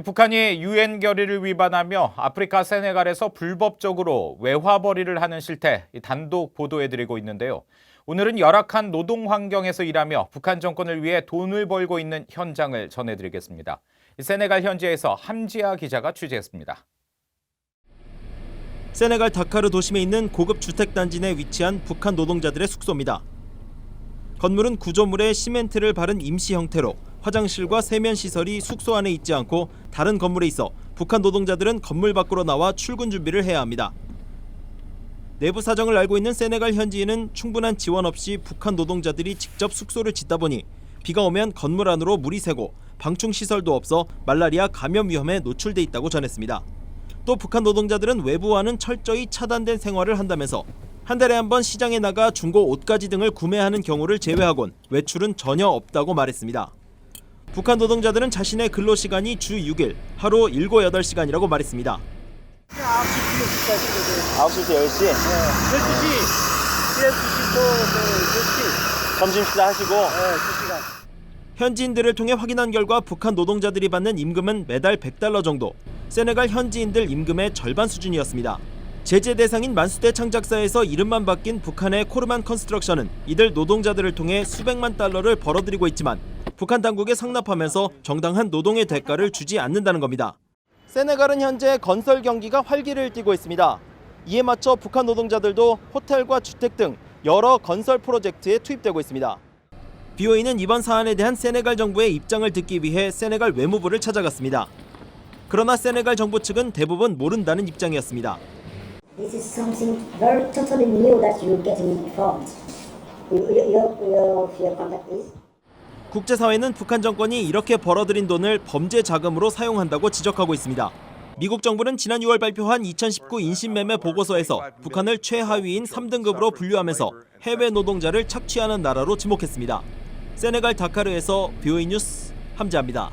북한이 유엔 결의를 위반하며 아프리카 세네갈에서 불법적으로 외화벌이를 하는 실태 단독 보도해드리고 있는데요. 오늘은 열악한 노동 환경에서 일하며 북한 정권을 위해 돈을 벌고 있는 현장을 전해드리겠습니다. 세네갈 현지에서 함지아 기자가 취재했습니다. 세네갈 다카르 도심에 있는 고급 주택단지 내 위치한 북한 노동자들의 숙소입니다. 건물은 구조물에 시멘트를 바른 임시 형태로 화장실과 세면시설이 숙소 안에 있지 않고 다른 건물에 있어 북한 노동자들은 건물 밖으로 나와 출근 준비를 해야 합니다. 내부 사정을 알고 있는 세네갈 현지인은 충분한 지원 없이 북한 노동자들이 직접 숙소를 짓다 보니 비가 오면 건물 안으로 물이 새고 방충시설도 없어 말라리아 감염 위험에 노출돼 있다고 전했습니다. 또 북한 노동자들은 외부와는 철저히 차단된 생활을 한다면서 한 달에 한 번 시장에 나가 중고 옷가지 등을 구매하는 경우를 제외하곤 외출은 전혀 없다고 말했습니다. 북한 노동자들은 자신의 근로시간이 주 6일, 하루 7, 8시간이라고 말했습니다. 9시부터 10시? 네. 12시, 12시부터 10시. 점심 식사하시고? 네, 2시간. 현지인들을 통해 확인한 결과 북한 노동자들이 받는 임금은 매달 $100 정도, 세네갈 현지인들 임금의 절반 수준이었습니다. 제재 대상인 만수대 창작사에서 이름만 바뀐 북한의 코르만 컨스트럭션은 이들 노동자들을 통해 수백만 달러를 벌어들이고 있지만 북한 당국에 상납하면서 정당한 노동의 대가를 주지 않는다는 겁니다. 세네갈은 현재 건설 경기가 활기를 띠고 있습니다. 이에 맞춰 북한 노동자들도 호텔과 주택 등 여러 건설 프로젝트에 투입되고 있습니다. BOE는 이번 사안에 대한 세네갈 정부의 입장을 듣기 위해 세네갈 외무부를 찾아갔습니다. 그러나 세네갈 정부 측은 대부분 모른다는 입장이었습니다. This is something very totally new that you get informed. Your contact is? 국제사회는 북한 정권이 이렇게 벌어들인 돈을 범죄 자금으로 사용한다고 지적하고 있습니다. 미국 정부는 지난 6월 발표한 2019 인신매매 보고서에서 북한을 최하위인 3등급으로 분류하면서 해외 노동자를 착취하는 나라로 지목했습니다. 세네갈 다카르에서 BOE 뉴스 함지아입니다.